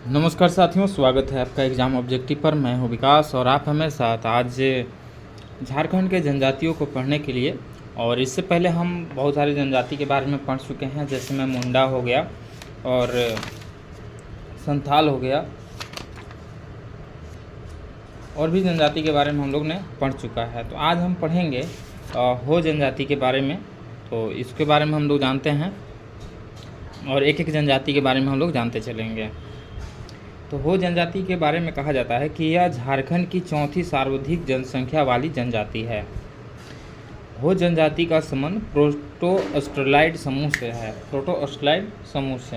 नमस्कार साथियों, स्वागत है आपका एग्ज़ाम ऑब्जेक्टिव पर। मैं हूं विकास और आप हमें साथ आज झारखंड के जनजातियों को पढ़ने के लिए। और इससे पहले हम बहुत सारी जनजाति के बारे में पढ़ चुके हैं, जैसे में मुंडा हो गया और संथाल हो गया, और भी जनजाति के बारे में हम लोग ने पढ़ चुका है। तो आज हम पढ़ेंगे हो जनजाति के बारे में। तो इसके बारे में हम लोग जानते हैं और एक एक जनजाति के बारे में हम लोग जानते चलेंगे। तो हो जनजाति के बारे में कहा जाता है कि यह झारखंड की चौथी सर्वाधिक जनसंख्या वाली जनजाति है। हो जनजाति का संबंध प्रोटो-ऑस्ट्रेलाइड समूह से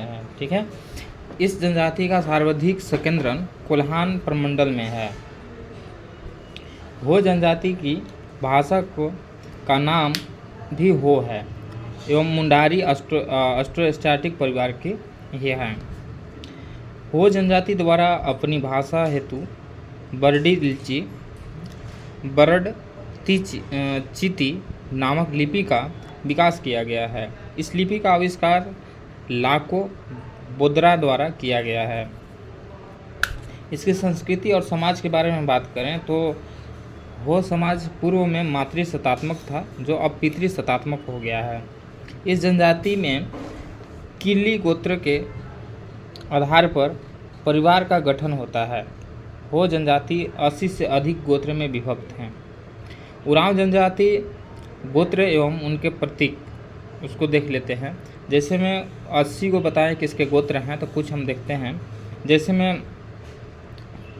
है। ठीक है। इस जनजाति का सर्वाधिक संकेंद्रण कोल्हान प्रमंडल में है। हो जनजाति की भाषा का नाम भी हो है एवं मुंडारी ऑस्ट्रोस्टैटिक परिवार के ये हैं। हो जनजाति द्वारा अपनी भाषा हेतु बरड-चीती नामक लिपि का विकास किया गया है। इस लिपि का आविष्कार लाको बोद्रा द्वारा किया गया है। इसकी संस्कृति और समाज के बारे में बात करें तो हो समाज पूर्व में मातृसत्तात्मक था, जो अब पितृसत्तात्मक हो गया है। इस जनजाति में किल्ली गोत्र के आधार पर परिवार का गठन होता है। हो जनजाति 80 से अधिक गोत्र में विभक्त हैं। उरांव जनजाति गोत्र एवं उनके प्रतीक उसको देख लेते हैं। जैसे में 80 को बताएं किसके गोत्र हैं, तो कुछ हम देखते हैं। जैसे में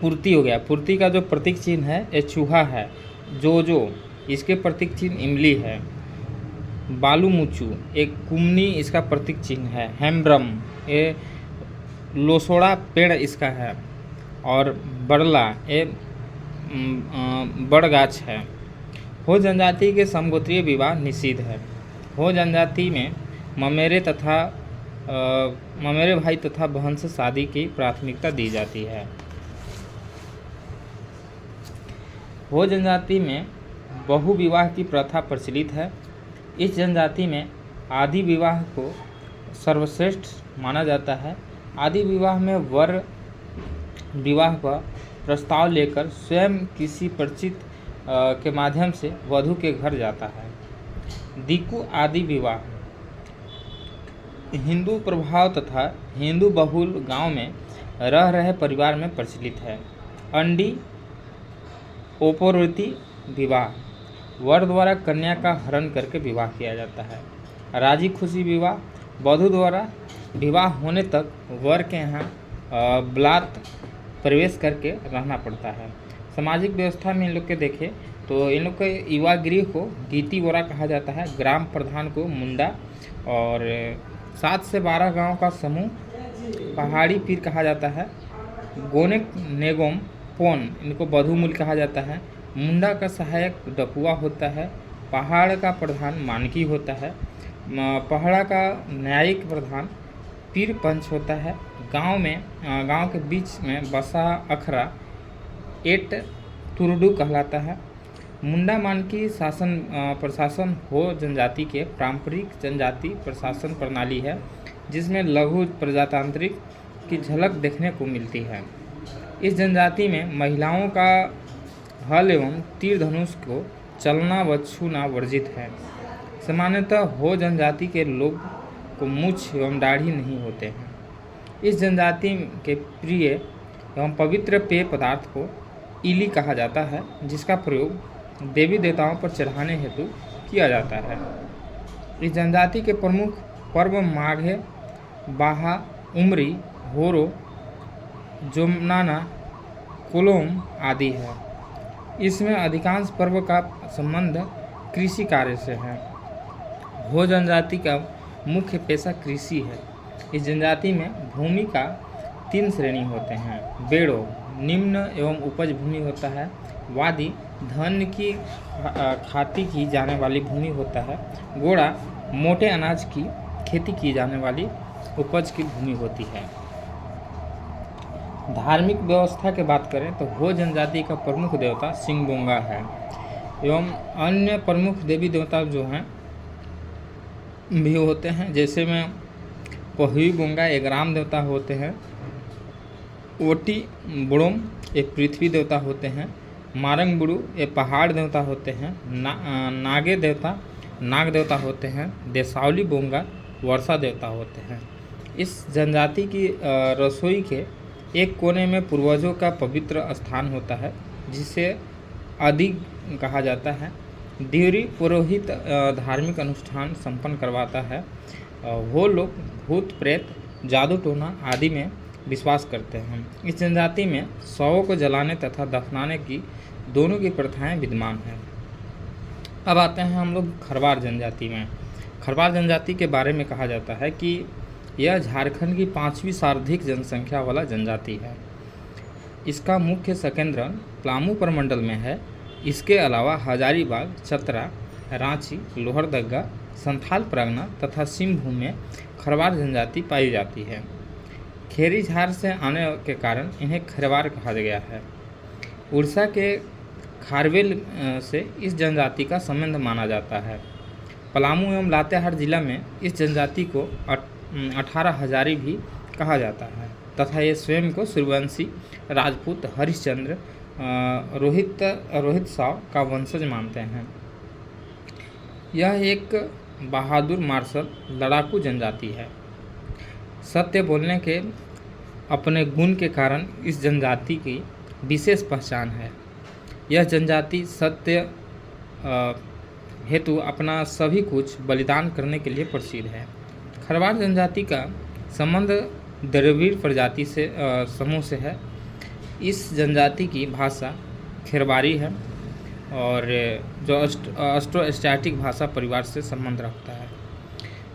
पुर्ती हो गया, पुर्ती का जो प्रतीक चिन्ह है ये चूहा है। जो इसके प्रतीक चिन्ह इमली है। बालूमुचू एक कुमनी इसका प्रतीक चिन्ह है। हेम्ब्रम ये लोसोड़ा पेड़ इसका है। और बड़ला ये बड़गाछ है। हो जनजाति के समगोत्रीय विवाह निषिद्ध है। हो जनजाति में ममेरे भाई तथा बहन से शादी की प्राथमिकता दी जाती है। हो जनजाति में बहु विवाह की प्रथा प्रचलित है। इस जनजाति में आदि विवाह को सर्वश्रेष्ठ माना जाता है। आदि विवाह में वर विवाह का प्रस्ताव लेकर स्वयं किसी परिचित के माध्यम से वधू के घर जाता है। दिक्कू आदि विवाह हिंदू प्रभाव तथा हिंदू बहुल गांव में रह रहे परिवार में प्रचलित है। अंडी औपरोती विवाह वर द्वारा कन्या का हरण करके विवाह किया जाता है। राजी खुशी विवाह वधू द्वारा विवाह होने तक वर के यहाँ बलात् प्रवेश करके रहना पड़ता है। सामाजिक व्यवस्था में इन लोग के देखें तो इन लोग के युवा गृह को गीती वोरा कहा जाता है। ग्राम प्रधान को मुंडा और 7 से 12 गांव का समूह पहाड़ी पीर कहा जाता है। गोनेक नेगोम पोन इनको बधूमूल कहा जाता है। मुंडा का सहायक डपुआ होता है। पहाड़ का प्रधान मानकी होता है। पहाड़ा का न्यायिक प्रधान पीर पंच होता है। गांव के बीच में बसा अखरा एट तुरडू कहलाता है। मुंडा मानकी प्रशासन हो जनजाति के पारंपरिक जनजाति प्रशासन प्रणाली है, जिसमें लघु प्रजातांत्रिक की झलक देखने को मिलती है। इस जनजाति में महिलाओं का हल एवं तीर धनुष को चलना व छूना वर्जित है। सामान्यतः हो जनजाति के लोग को मूछ एवं दाढ़ी नहीं होते हैं। इस जनजाति के प्रिय एवं पवित्र पेय पदार्थ को इली कहा जाता है, जिसका प्रयोग देवी देवताओं पर चढ़ाने हेतु किया जाता है। इस जनजाति के प्रमुख पर्व माघे, बाहा, उमरी, होरो, जोमनाना, कोलोम आदि है। इसमें अधिकांश पर्व का संबंध कृषि कार्य से है। हो जनजाति का मुख्य पेशा कृषि है। इस जनजाति में भूमि का 3 श्रेणी होते हैं। बेड़ो निम्न एवं उपज भूमि होता है। वादी धान्य की खेती की जाने वाली भूमि होता है। गोड़ा मोटे अनाज की खेती की जाने वाली उपज की भूमि होती है। धार्मिक व्यवस्था की बात करें तो हो जनजाति का प्रमुख देवता सिंगबोंगा है एवं अन्य प्रमुख देवी देवता जो हैं भी होते हैं। जैसे में पहुई गोंगा एक राम देवता होते हैं। ओटी बुड़ोम एक पृथ्वी देवता होते हैं। मारंग बुड़ू ये पहाड़ देवता होते हैं। नागे देवता नाग देवता होते हैं। देसावली बोंगा वर्षा देवता होते हैं। इस जनजाति की रसोई के एक कोने में पूर्वजों का पवित्र स्थान होता है जिसे आदि कहा जाता है। दिवरी पुरोहित धार्मिक अनुष्ठान संपन्न करवाता है। वो लोग भूत प्रेत जादू टोना आदि में विश्वास करते हैं। इस जनजाति में शवों को जलाने तथा दफनाने की दोनों की प्रथाएं विद्यमान हैं। अब आते हैं हम लोग खरवार जनजाति में। खरवार जनजाति के बारे में कहा जाता है कि यह झारखंड की 5वीं सर्वाधिक जनसंख्या वाला जनजाति है। इसका मुख्य संकेंद्रण पलामू प्रमंडल में है। इसके अलावा हजारीबाग, चतरा, रांची, लोहरदगा, संथाल परगना तथा सिंहभूम में खरवार जनजाति पाई जाती है। खेरी झार से आने के कारण इन्हें खरवार कहा गया है। उड़ीसा के खारवेल से इस जनजाति का संबंध माना जाता है। पलामू एवं लातेहार जिला में इस जनजाति को 18 हजारी भी कहा जाता है तथा ये स्वयं को सूर्यवंशी, राजपूत, हरिश्चंद्र, रोहित साव का वंशज मानते हैं। यह एक बहादुर मार्शल लड़ाकू जनजाति है। सत्य बोलने के अपने गुण के कारण इस जनजाति की विशेष पहचान है। यह जनजाति सत्य हेतु अपना सभी कुछ बलिदान करने के लिए प्रसिद्ध है। खरवार जनजाति का संबंध द्रविड़ प्रजाति से समूह से है। इस जनजाति की भाषा खेरवारी है और जो ऑस्ट्रोएशियाटिक भाषा परिवार से संबंध रखता है।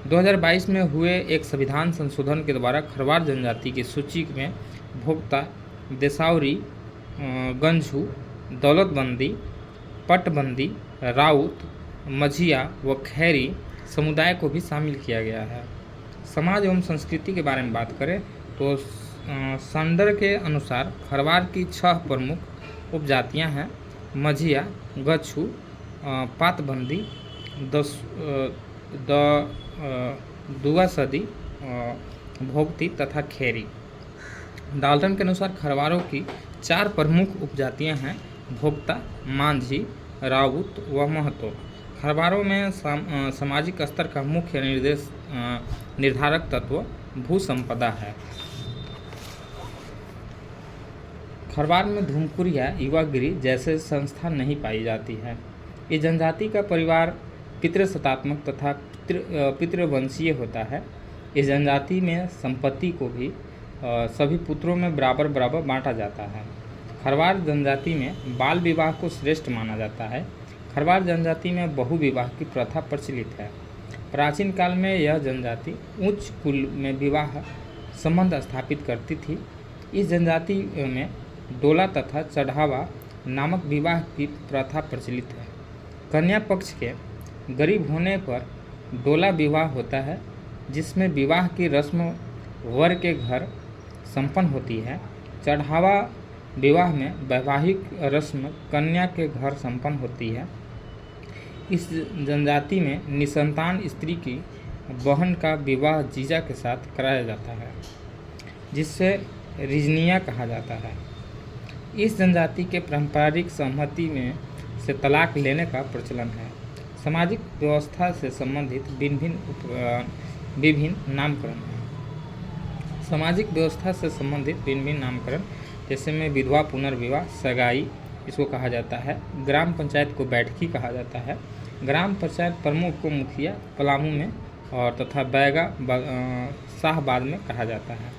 2022 में हुए एक संविधान संशोधन के द्वारा खरवार जनजाति की सूची में भोक्ता, देसावरी, गंझू, दौलतबंदी, पटबंदी, राउत, मझिया व खैरी समुदाय को भी शामिल किया गया है। समाज एवं संस्कृति के बारे में बात करें तो संडर के अनुसार खरवार की 6 प्रमुख उपजातियां हैं: मझिया, गच्छू, पातबंदी, दुआसदी, भोगती तथा खेरी। डाल्टन के अनुसार खरवारों की 4 प्रमुख उपजातियां हैं: भोक्ता, मांझी, राउत व महतो। खरवारों में सामाजिक स्तर का मुख्य निर्धारक तत्व भू संपदा है। खरवार में धूमकुरिया, युवागिरी जैसे संस्था नहीं पाई जाती है। इस जनजाति का परिवार पितृसत्तात्मक तथा पितृवंशीय होता है। इस जनजाति में संपत्ति को भी सभी पुत्रों में बराबर बराबर बांटा जाता है। खरवार जनजाति में बाल विवाह को श्रेष्ठ माना जाता है। खरवार जनजाति में बहुविवाह की प्रथा प्रचलित है। प्राचीन काल में यह जनजाति उच्च कुल में विवाह संबंध स्थापित करती थी। इस जनजाति में डोला तथा चढ़ावा नामक विवाह की प्रथा प्रचलित है। कन्या पक्ष के गरीब होने पर डोला विवाह होता है, जिसमें विवाह की रस्म वर के घर संपन्न होती है। चढ़ावा विवाह में वैवाहिक रस्म कन्या के घर संपन्न होती है। इस जनजाति में निसंतान स्त्री की बहन का विवाह जीजा के साथ कराया जाता है, जिससे रिजनिया कहा जाता है। इस जनजाति के पारंपरिक सहमति में से तलाक लेने का प्रचलन है। सामाजिक व्यवस्था से संबंधित विभिन्न नामकरण हैं। सामाजिक व्यवस्था से संबंधित भिन्न नामकरण जैसे में विधवा पुनर्विवाह, सगाई इसको कहा जाता है। ग्राम पंचायत को बैठकी कहा जाता है। ग्राम पंचायत प्रमुख को मुखिया पलामू में और तथा बैगा शाहबाद में कहा जाता है।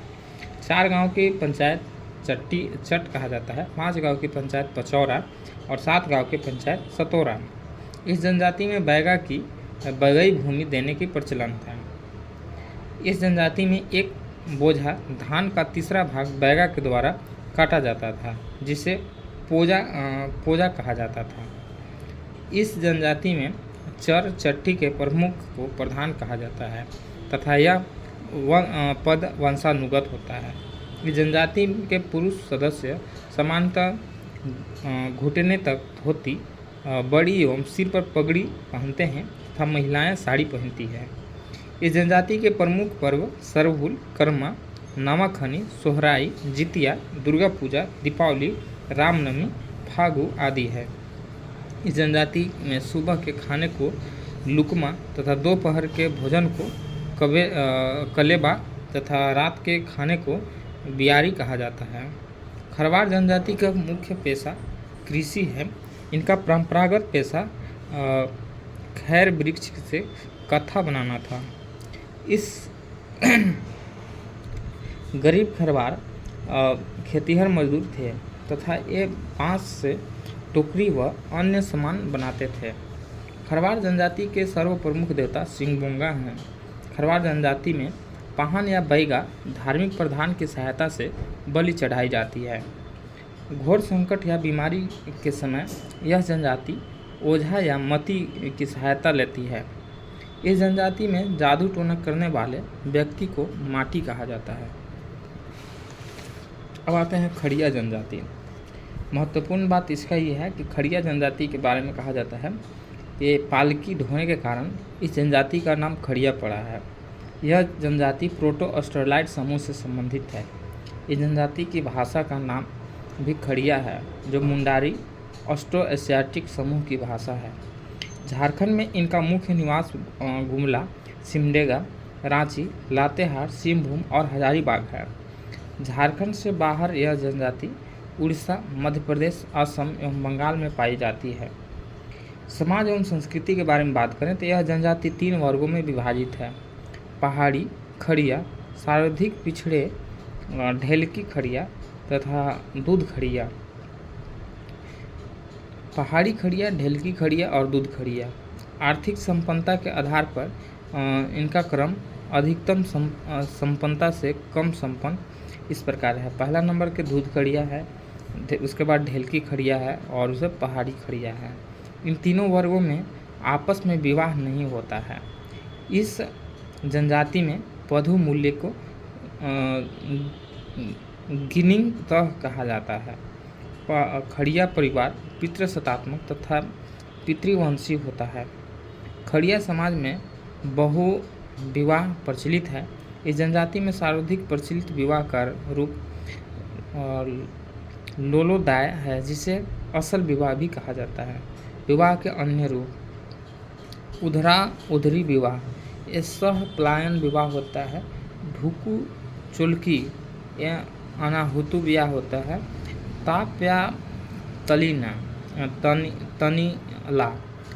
4 गांव की पंचायत चट कहा जाता है। 5 गांव की पंचायत पचौरा और 7 गांव की पंचायत सतौरा। इस जनजाति में बैगा की बगई भूमि देने की प्रचलन था। इस जनजाति में एक बोझा धान का तीसरा भाग बैगा के द्वारा काटा जाता था, जिसे पोजा कहा जाता था। इस जनजाति में चर चट्टी के प्रमुख को प्रधान कहा जाता है तथा यह पद वंशानुगत होता है। इस जनजाति के पुरुष सदस्य सामान्यतः घुटने तक धोती, बड़ी एवं सिर पर पगड़ी पहनते हैं तथा महिलाएं साड़ी पहनती हैं। इस जनजाति के प्रमुख पर्व सरहुल, कर्मा, नवाखनी, सोहराई, जितिया, दुर्गा पूजा, दीपावली, रामनवमी, फागु आदि है। इस जनजाति में सुबह के खाने को लुकमा तथा दोपहर के भोजन को कलेबा तथा रात के खाने को बियारी कहा जाता है। खरवार जनजाति का मुख्य पेशा कृषि है। इनका परंपरागत पेशा खैर वृक्ष से कत्था बनाना था। इस गरीब खरवार खेतिहर मजदूर थे तथा ये बांस से टोकरी व अन्य सामान बनाते थे। खरवार जनजाति के सर्वप्रमुख देवता सिंगबोंगा हैं। खरवार जनजाति में पाहन या बैगा धार्मिक प्रधान की सहायता से बलि चढ़ाई जाती है। घोर संकट या बीमारी के समय यह जनजाति ओझा या मती की सहायता लेती है। इस जनजाति में जादू टोना करने वाले व्यक्ति को माटी कहा जाता है। अब आते हैं खड़िया जनजाति। महत्वपूर्ण बात इसका ये है कि खड़िया जनजाति के बारे में कहा जाता है कि पालकी ढोने के कारण इस जनजाति का नाम खड़िया पड़ा है। यह जनजाति प्रोटो ऑस्ट्रेलाइड समूह से संबंधित है। इस जनजाति की भाषा का नाम भी खड़िया है, जो मुंडारी ऑस्ट्रो एशियाटिक समूह की भाषा है। झारखंड में इनका मुख्य निवास गुमला, सिमडेगा, रांची, लातेहार, सिंहभूम और हजारीबाग है। झारखंड से बाहर यह जनजाति उड़ीसा, मध्य प्रदेश, असम एवं बंगाल में पाई जाती है। समाज एवं संस्कृति के बारे में बात करें तो यह जनजाति 3 वर्गों में विभाजित है। पहाड़ी खड़िया, सर्वाधिक पिछड़े ढेलकी खड़िया तथा दूध खड़िया। पहाड़ी खड़िया, ढेलकी खड़िया और दूध खड़िया। आर्थिक संपन्नता के आधार पर इनका क्रम अधिकतम संपन्नता से कम संपन्न इस प्रकार है। पहला नंबर के दूध खड़िया है, उसके बाद ढेलकी खड़िया है और उसे पहाड़ी खड़िया है। इन तीनों वर्गों में आपस में विवाह नहीं होता है। इस जनजाति में वधू मूल्य को गिनिंग तह कहा जाता है। खड़िया परिवार पितृसत्तात्मक तथा पितृवंशी होता है। खड़िया समाज में बहु विवाह प्रचलित है। इस जनजाति में सर्वाधिक प्रचलित विवाह का रूप लोलोदाय है, जिसे असल विवाह भी कहा जाता है। विवाह के अन्य रूप उधरा उधरी विवाह, ये सह पलायन विवाह होता है। ढुकू चुल्की या अनाहुतु विवाह होता है। ताप या तलीना तनीला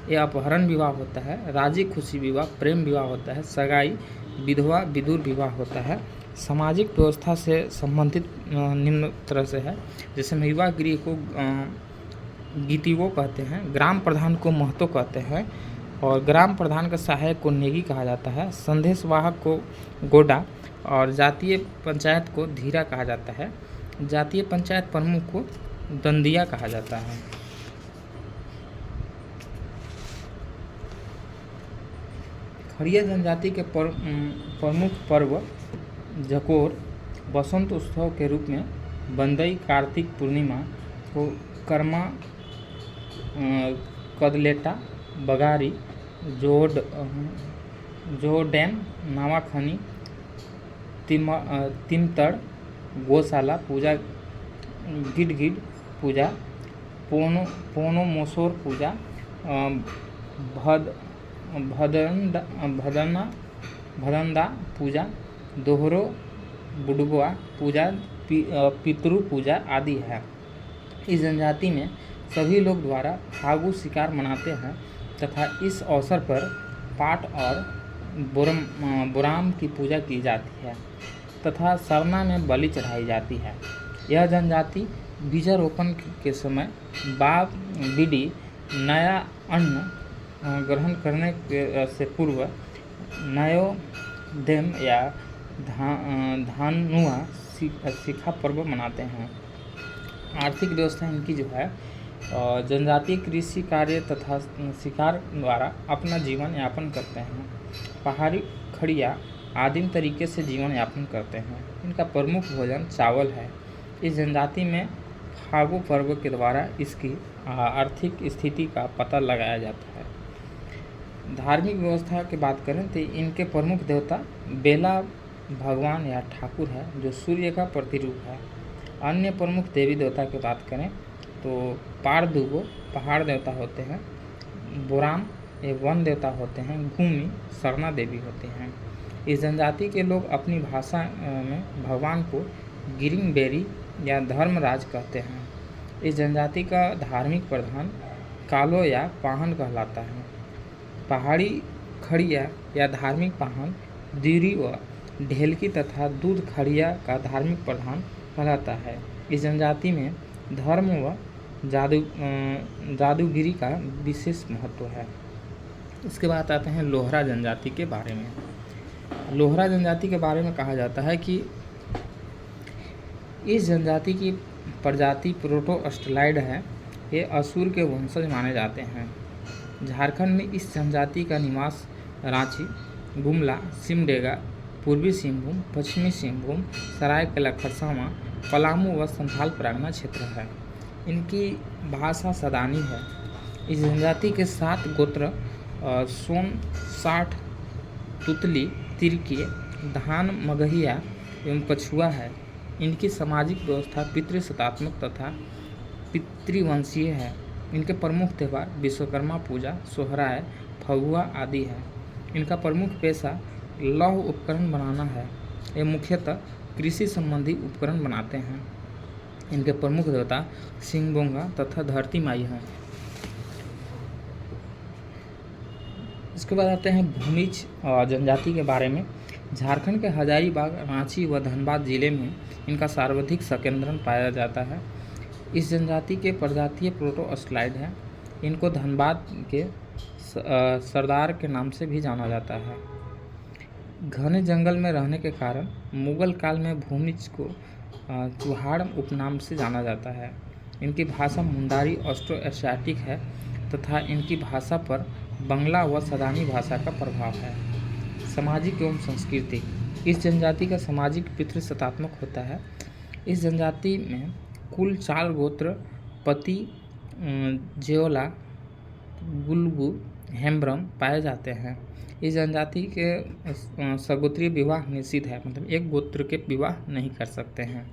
ये अपहरण विवाह होता है। राजी खुशी विवाह प्रेम विवाह होता है। सगाई विधवा विदुर विवाह होता है। सामाजिक व्यवस्था से संबंधित निम्न तरह से है, जैसे विवाह गृह को गीतिवो कहते हैं, ग्राम प्रधान को महतो कहते हैं और ग्राम प्रधान का सहायक को नेगी कहा जाता है। संदेशवाहक को गोडा और जातीय पंचायत को धीरा कहा जाता है। जातीय पंचायत प्रमुख को दंदिया कहा जाता है। खड़िया जनजाति के प्रमुख पर्व जकोर बसंत उत्सव के रूप में बंदई कार्तिक पूर्णिमा को कर्मा कदलेटा बगारी जोडेन नवाखनी तिमतड़ गौशाला पूजा गिडगिड पूजा पोनो मोसोर पूजा भदंदा पूजा दोहरो बुडुआ पूजा पितृ पूजा आदि है। इस जनजाति में सभी लोग द्वारा फागु शिकार मनाते हैं तथा इस अवसर पर पाट और बोराम की पूजा की जाती है तथा सरना में बलि चढ़ाई जाती है। यह जनजाति बीजारोपण के समय बाप बीडी नया अन्न ग्रहण करने से पूर्व नयोदेम या धानुआ शिखा पर्व मनाते हैं। आर्थिक व्यवस्था इनकी जो है जनजातीय कृषि कार्य तथा शिकार द्वारा अपना जीवन यापन करते हैं। पहाड़ी खड़िया आदिम तरीके से जीवन यापन करते हैं। इनका प्रमुख भोजन चावल है। इस जनजाति में फागु पर्व के द्वारा इसकी आर्थिक स्थिति का पता लगाया जाता है। धार्मिक व्यवस्था की बात करें तो इनके प्रमुख देवता बेला भगवान या ठाकुर है जो सूर्य का प्रतिरूप है। अन्य प्रमुख देवी देवता की बात करें तो पारदुगो पहाड़ देवता होते हैं, बोराम ये वन देवता होते हैं, भूमि सरना देवी होते हैं। इस जनजाति के लोग अपनी भाषा में भगवान को गिरिंगबेरी या धर्मराज कहते हैं। इस जनजाति का धार्मिक प्रधान कालो या पाहन कहलाता है। पहाड़ी खड़िया या धार्मिक पाहन दिरी व ढेलकी तथा दूध खड़िया का धार्मिक प्रधान कहलाता है। इस जनजाति में धर्म व जादूगिरी का विशेष महत्व है। इसके बाद आते हैं लोहरा जनजाति के बारे में। लोहरा जनजाति के बारे में कहा जाता है कि इस जनजाति की प्रजाति प्रोटो ऑस्ट्रेलाइड है। ये असुर के वंशज माने जाते हैं। झारखंड में इस जनजाति का निवास रांची, गुमला, सिमडेगा, पूर्वी सिंहभूम, पश्चिमी सिंहभूम, सरायकेला खरसावां, पलामू व संथाल परगना क्षेत्र है। इनकी भाषा सदानी है। इस जनजाति के 7 गोत्र सोन, साठ, तुतली, तिरकी, धान, मगहिया एवं कछुआ है। इनकी सामाजिक व्यवस्था पितृसत्तात्मक तथा पितृवंशीय है। इनके प्रमुख त्यौहार विश्वकर्मा पूजा, सोहराय, फगुआ आदि है। इनका प्रमुख पेशा लौह उपकरण बनाना है। ये मुख्यतः कृषि संबंधी उपकरण बनाते हैं। इनके प्रमुख देवता सिंगबोंगा तथा धरती माई हैं। इसके बाद आते हैं भूमिज जनजाति के बारे में। झारखंड के हजारीबाग, रांची व धनबाद जिले में इनका सर्वाधिक संकेंद्रण पाया जाता है। इस जनजाति के प्रजातीय प्रोटो ऑस्ट्रेलाइड है। इनको धनबाद के सरदार के नाम से भी जाना जाता है। घने जंगल में रहने के कारण मुगल काल में भूमिज को चुहाड़ उपनाम से जाना जाता है। इनकी भाषा मुंडारी ऑस्ट्रो एशियाटिक है तथा इनकी भाषा पर बंगला व सदानी भाषा का प्रभाव है। सामाजिक एवं संस्कृति। इस जनजाति का सामाजिक पितृसत्तात्मक होता है। इस जनजाति में कुल 4 गोत्र पति, जेओला, गुलगु, हेम्ब्रम पाए जाते हैं। इस जनजाति के सगोत्रीय विवाह निषिद्ध है, मतलब एक गोत्र के विवाह नहीं कर सकते हैं।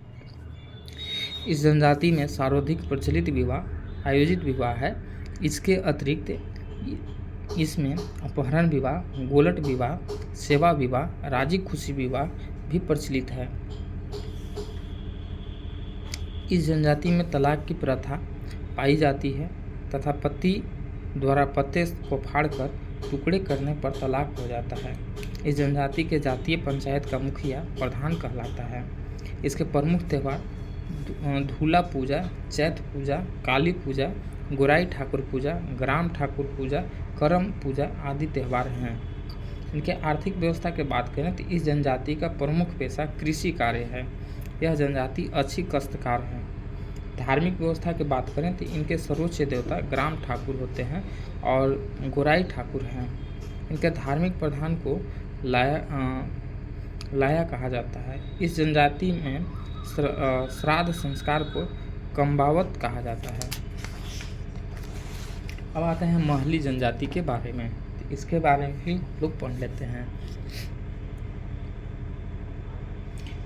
इस जनजाति में सर्वाधिक प्रचलित विवाह आयोजित विवाह है। इसके अतिरिक्त इसमें अपहरण विवाह, गोलट विवाह, सेवा विवाह, राजी खुशी विवाह भी प्रचलित है। इस जनजाति में तलाक की प्रथा पाई जाती है तथा पति द्वारा पत्ते को फाड़कर टुकड़े करने पर तलाक हो जाता है। इस जनजाति के जातीय पंचायत का मुखिया प्रधान कहलाता है। इसके प्रमुख त्यौहार धूला पूजा, चैत पूजा, काली पूजा, गोराई ठाकुर पूजा, ग्राम ठाकुर पूजा, करम पूजा आदि त्यौहार हैं। इनके आर्थिक व्यवस्था की बात करें तो इस जनजाति का प्रमुख पेशा कृषि कार्य है। यह जनजाति अच्छी काश्तकार है। धार्मिक व्यवस्था की बात करें तो इनके सर्वोच्च देवता ग्राम ठाकुर होते हैं और गोराई ठाकुर हैं। इनके धार्मिक प्रधान को लाया कहा जाता है। इस जनजाति में श्राद्ध संस्कार को कम्बावत कहा जाता है। अब आते हैं महली जनजाति के बारे में। तो इसके बारे में भी लोग पढ़ लेते हैं।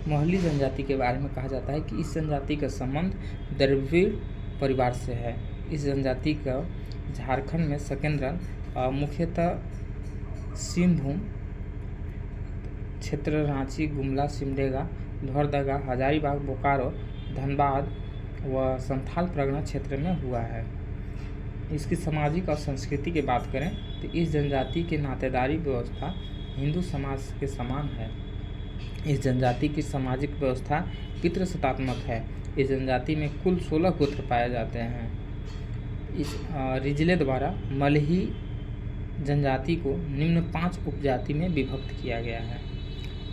महली जनजाति के बारे में कहा जाता है कि इस जनजाति का संबंध द्रविड़ परिवार से है। इस जनजाति का झारखंड में संकेंद्रण मुख्यतः सिंहभूम क्षेत्र, रांची, गुमला, सिमडेगा, लोहरदगा, हजारीबाग, बोकारो, धनबाद व संथाल परगना क्षेत्र में हुआ है। इसकी सामाजिक और संस्कृति की बात करें तो इस जनजाति की नातेदारी व्यवस्था हिंदू समाज के समान है। इस जनजाति की सामाजिक व्यवस्था पितृसत्तात्मक है। इस जनजाति में कुल 16 गोत्र पाए जाते हैं। इस रिजले द्वारा मलही जनजाति को निम्न 5 उपजाति में विभक्त किया गया है।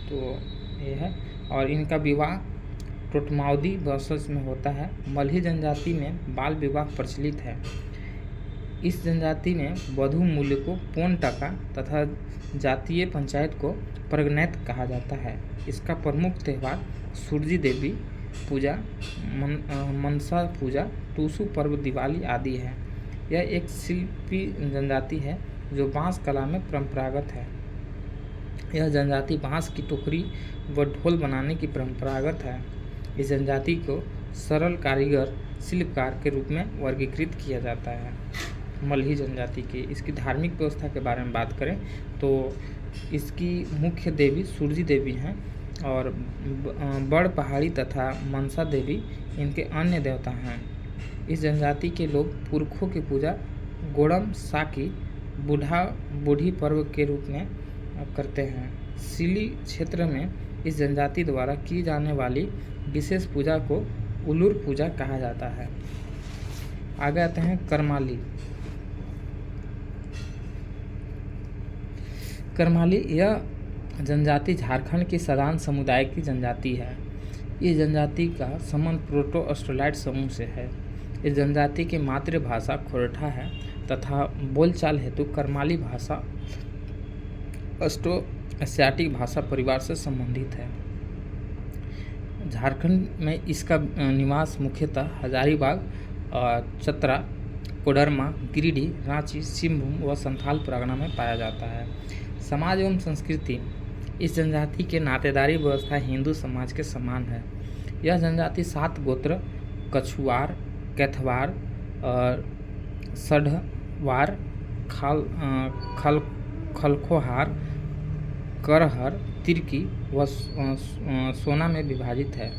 तो यह है, और इनका विवाह टोटमाउदी वंशज में होता है। मलही जनजाति में बाल विवाह प्रचलित है। इस जनजाति में वधू मूल्य को पौन टका तथा जातीय पंचायत को प्रगनैत कहा जाता है। इसका प्रमुख त्यौहार सूरजी देवी पूजा, मनसा पूजा, टूसू पर्व, दिवाली आदि है। यह एक शिल्पी जनजाति है जो बांस कला में परंपरागत है। यह जनजाति बांस की टोकरी व ढोल बनाने की परंपरागत है। इस जनजाति को सरल कारीगर शिल्पकार के रूप में वर्गीकृत किया जाता है। मल्ही जनजाति की इसकी धार्मिक व्यवस्था के बारे में बात करें तो इसकी मुख्य देवी सूरजी देवी हैं और बड़ पहाड़ी तथा मनसा देवी इनके अन्य देवता हैं। इस जनजाति के लोग पुरखों की पूजा गोड़म साकी बूढ़ी पर्व के रूप में करते हैं। सिली क्षेत्र में इस जनजाति द्वारा की जाने वाली विशेष पूजा को उलूर पूजा कहा जाता है। आगे आते हैं करमाली। करमाली यह जनजाति झारखंड की सदान समुदाय की जनजाति है। इस जनजाति का संबंध प्रोटो ऑस्ट्रेलाइड समूह से है। इस जनजाति की मातृभाषा खोरठा है तथा बोलचाल हेतु करमाली भाषा ऑस्ट्रो एशियाटिक भाषा परिवार से संबंधित है। झारखंड में इसका निवास मुख्यतः हजारीबाग, चतरा, कोडरमा, गिरिडीह, रांची, सिंहभूम व संथाल परगना में पाया जाता है। समाज एवं संस्कृति इस जनजाति के नातेदारी व्यवस्था हिंदू समाज के समान है। यह जनजाति 7 गोत्र कछुआर, कैथवार, सढ़वार, खलखोहार, करहर, तिर्की व सोना में विभाजित है।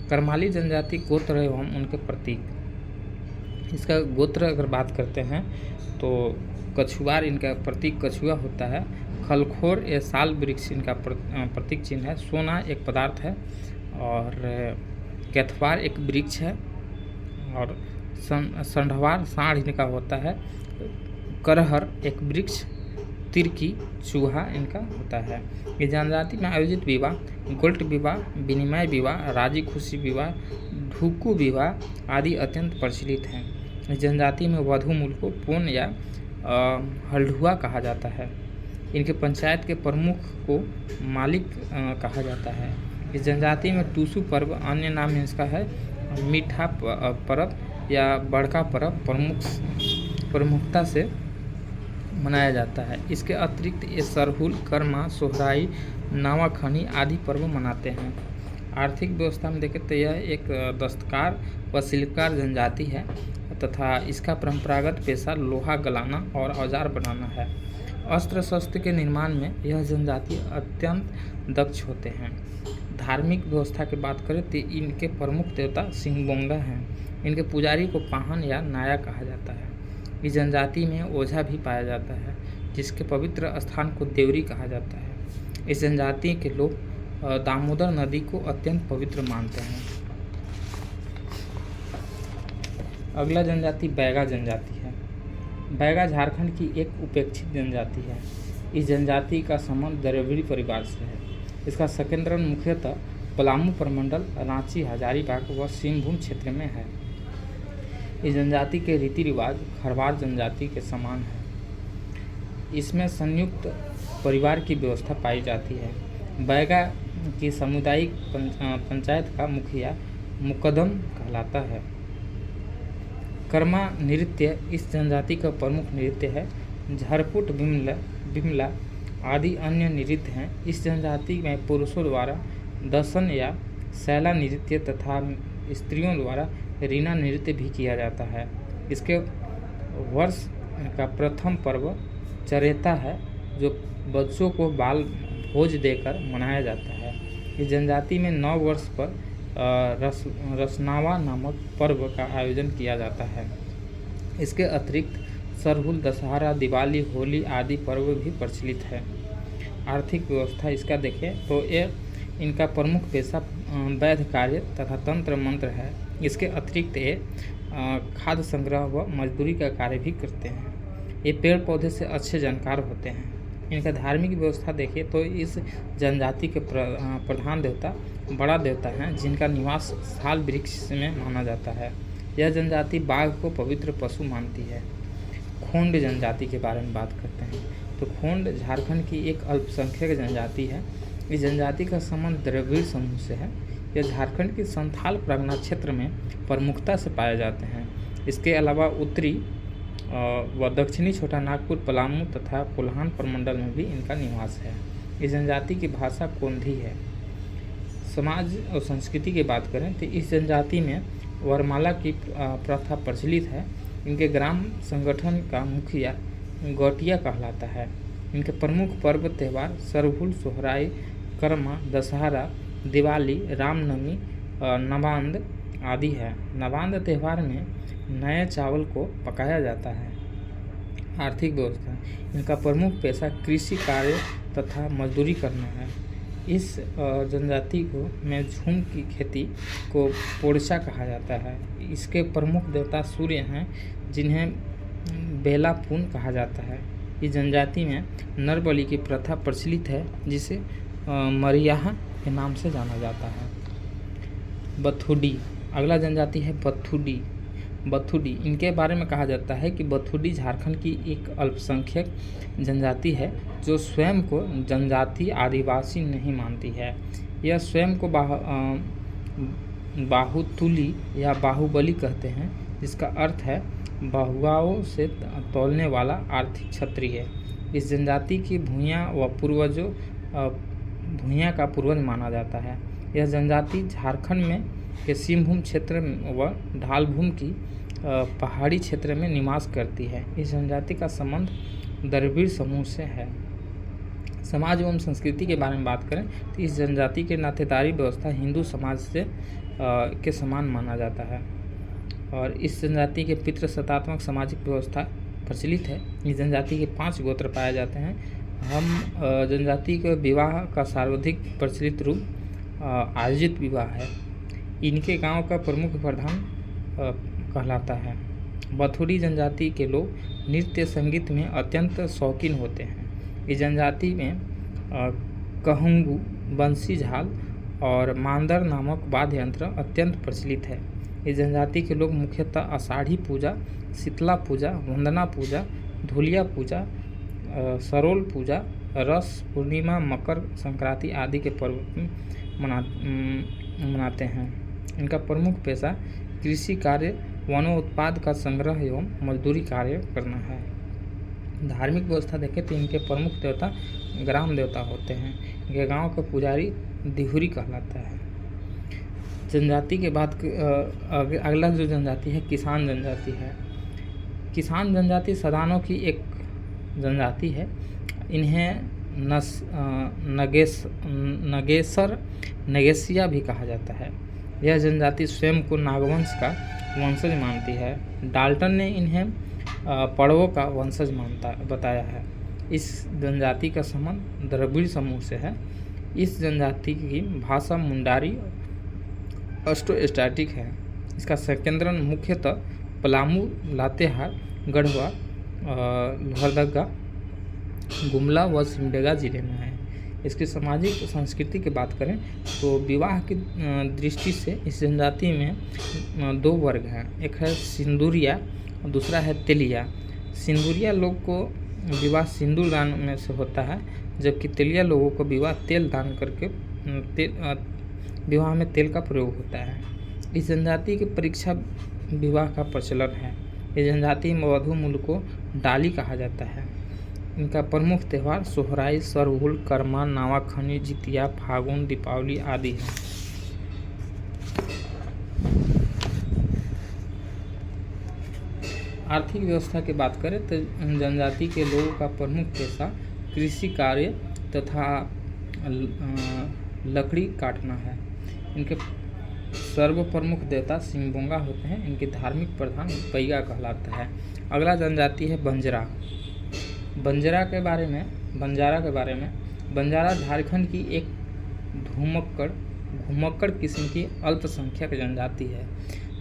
करमाली जनजाति गोत्र एवं उनके प्रतीक। इसका गोत्र अगर बात करते हैं तो कछुआर इनका प्रतीक कछुआ होता है। खलखोर ये साल वृक्ष इनका प्रतीक चिन्ह है। सोना एक पदार्थ है और कैथवार एक वृक्ष है और संढवार साढ़ इनका होता है। करहर एक वृक्ष, तिर्की चूहा इनका होता है। इस जनजाति में आयोजित विवाह गोल्ट विवाह, विनिमय विवाह, राजी खुशी विवाह, ढुकू विवाह आदि अत्यंत प्रचलित हैं। इस जनजाति में वधू मूल को पोन या हल्ढुआ कहा जाता है। इनके पंचायत के प्रमुख को मालिक कहा जाता है। इस जनजाति में टूसू पर्व अन्य नाम इसका है मीठा पर्व या बड़का पर्व प्रमुखता से मनाया जाता है। इसके अतिरिक्त ये सरहुल, कर्मा, सोहराई, नावाखनी आदि पर्व मनाते हैं। आर्थिक व्यवस्था में देखें तो यह एक दस्तकार व शिल्पकार जनजाति है तथा इसका परंपरागत पेशा लोहा गलाना और औजार बनाना है। अस्त्र शस्त्र के निर्माण में यह जनजाति अत्यंत दक्ष होते हैं। धार्मिक व्यवस्था की बात करें तो इनके प्रमुख देवता सिंहबोंगा हैं। इनके पुजारी को पाहन या नाया कहा जाता है। इस जनजाति में ओझा भी पाया जाता है जिसके पवित्र स्थान को देवरी कहा जाता है। इस जनजाति के लोग दामोदर नदी को अत्यंत पवित्र मानते हैं। अगला जनजाति बैगा जनजाति है। बैगा झारखंड की एक उपेक्षित जनजाति है। इस जनजाति का संबंध द्रविड़ परिवार से है। इसका संकेंद्रण मुख्यतः पलामू प्रमंडल, रांची, हजारीबाग व सिंहभूम क्षेत्र में है। इस जनजाति के रीति रिवाज खरवार जनजाति के समान है। इसमें संयुक्त परिवार की व्यवस्था पाई जाती है। बैगा की सामुदायिक पंचायत का मुखिया मुकदम कहलाता है। कर्मा नृत्य इस जनजाति का प्रमुख नृत्य है। झारपुट, बिमला आदि अन्य नृत्य हैं। इस जनजाति में पुरुषों द्वारा दसन या सैला नृत्य तथा स्त्रियों द्वारा रीना नृत्य भी किया जाता है। इसके वर्ष का प्रथम पर्व चरेता है जो बच्चों को बाल भोज देकर मनाया जाता है। इस जनजाति में 9 वर्ष पर रसनावा नामक पर्व का आयोजन किया जाता है। इसके अतिरिक्त सरहुल, दशहरा, दिवाली, होली आदि पर्व भी प्रचलित है। आर्थिक व्यवस्था इसका देखें तो ये इनका प्रमुख पेशा वैध कार्य तथा तंत्र मंत्र है। इसके अतिरिक्त ये खाद्य संग्रह व मजदूरी का कार्य भी करते हैं। ये पेड़ पौधे से अच्छे जानकार होते हैं। इनका धार्मिक व्यवस्था देखें तो इस जनजाति के प्रधान देवता बड़ा देवता हैं जिनका निवास साल वृक्ष में माना जाता है। यह जनजाति बाघ को पवित्र पशु मानती है। खोंड जनजाति के बारे में बात करते हैं तो खोंड झारखंड की एक अल्पसंख्यक जनजाति है। इस जनजाति का संबंध द्रविड़ समूह से है। यह झारखंड के संथाल परगना क्षेत्र में प्रमुखता से पाए जाते हैं। इसके अलावा उत्तरी व दक्षिणी छोटा नागपुर, पलामू तथा कोल्हान प्रमंडल में भी इनका निवास है। इस जनजाति की भाषा कोंधी है। समाज और संस्कृति की बात करें तो इस जनजाति में वरमाला की प्रथा प्रचलित है। इनके ग्राम संगठन का मुखिया गौटिया कहलाता है। इनके प्रमुख पर्व त्यौहार सरहुल, सोहराई, कर्मा, दशहरा, दिवाली, रामनवमी, नवांद आदि है। नवांद त्यौहार में नए चावल को पकाया जाता है। आर्थिक व्यवस्था, इनका प्रमुख पेशा कृषि कार्य तथा मजदूरी करना है। इस जनजाति को में झूम की खेती को पोड़सा कहा जाता है। इसके प्रमुख देवता सूर्य हैं, जिन्हें बेलापून कहा जाता है। इस जनजाति में नर बलि की प्रथा प्रचलित है, जिसे मरियाह के नाम से जाना जाता है। बथुडी, अगला जनजाति है बथुडी। बथुडी, इनके बारे में कहा जाता है कि बथुडी झारखंड की एक अल्पसंख्यक जनजाति है जो स्वयं को जनजाति आदिवासी नहीं मानती है। यह स्वयं को बाहुतुली या बाहुबली कहते हैं, जिसका अर्थ है बहुआओं से तौलने वाला आर्थिक क्षत्रिय। इस जनजाति की भूया व पूर्वजों भूया का पूर्वज माना जाता है। यह जनजाति झारखंड में के सिंहभूम क्षेत्र व ढालभूम की पहाड़ी क्षेत्र में निवास करती है। इस जनजाति का संबंध द्रविड़ समूह से है। समाज एवं संस्कृति के बारे में बात करें तो इस जनजाति के नातेदारी व्यवस्था हिंदू समाज से के समान माना जाता है और इस जनजाति के पितृसत्तात्मक सामाजिक व्यवस्था प्रचलित है। इस जनजाति के 5 गोत्र पाए जाते हैं। हम जनजाति के विवाह का सर्वाधिक प्रचलित रूप आयोजित विवाह है। इनके गांव का प्रमुख प्रधान कहलाता है। बथुड़ी जनजाति के लोग नृत्य संगीत में अत्यंत शौकीन होते हैं। इस जनजाति में कहंगू, बंसी झाल और मांदर नामक वाद्य यंत्र अत्यंत प्रचलित है। इस जनजाति के लोग मुख्यतः आषाढ़ी पूजा, शीतला पूजा, वंदना पूजा, धुलिया पूजा, सरोल पूजा, रस पूर्णिमा, मकर संक्रांति आदि के पर्व मनाते हैं। इनका प्रमुख पेशा कृषि कार्य, वनोत्पाद का संग्रह एवं मजदूरी कार्य करना है। धार्मिक व्यवस्था देखें तो इनके प्रमुख देवता ग्राम देवता होते हैं। इनके गांव का पुजारी दिहुरी कहलाता है। जनजाति के बाद अगला जो जनजाति है किसान जनजाति है। किसान जनजाति सदानों की एक जनजाति है। इन्हें नगेसिया भी कहा जाता है। यह जनजाति स्वयं को नागवंश का वंशज मानती है। डाल्टन ने इन्हें पड़वों का वंशज बताया है। इस जनजाति का संबंध द्रविड़ समूह से है। इस जनजाति की भाषा मुंडारी ऑस्ट्रोस्टैटिक है। इसका संकेंद्रण मुख्यतः पलामू, लातेहार, गढ़वा, लोहरदगा, गुमला व सिमडेगा जिले में है। इसकी सामाजिक संस्कृति की बात करें तो विवाह की दृष्टि से इस जनजाति में 2 वर्ग हैं। एक है सिंदूरिया और दूसरा है तेलिया। सिंदूरिया लोग को विवाह सिंदूर दान में से होता है, जबकि तेलिया लोगों को विवाह तेल दान करके विवाह में तेल का प्रयोग होता है। इस जनजाति की परीक्षा विवाह का प्रचलन है। इस जनजाति में वधू मूल को डाली कहा जाता है। इनका प्रमुख त्यौहार सोहराई, सरहुल, कर्मा, नावाखनी, जितिया, फागुन, दीपावली आदि है। आर्थिक व्यवस्था की बात करें तो जनजाति के लोगों का प्रमुख पेशा कृषि कार्य तथा लकड़ी काटना है। इनके सर्व प्रमुख देवता सिंगबोंगा होते हैं। इनके धार्मिक प्रधान पैगा कहलाता है। अगला जनजाति है बंजारा। बंजारा के बारे में बंजारा झारखंड की एक घुमक्कड़ किस्म की अल्पसंख्यक जनजाति है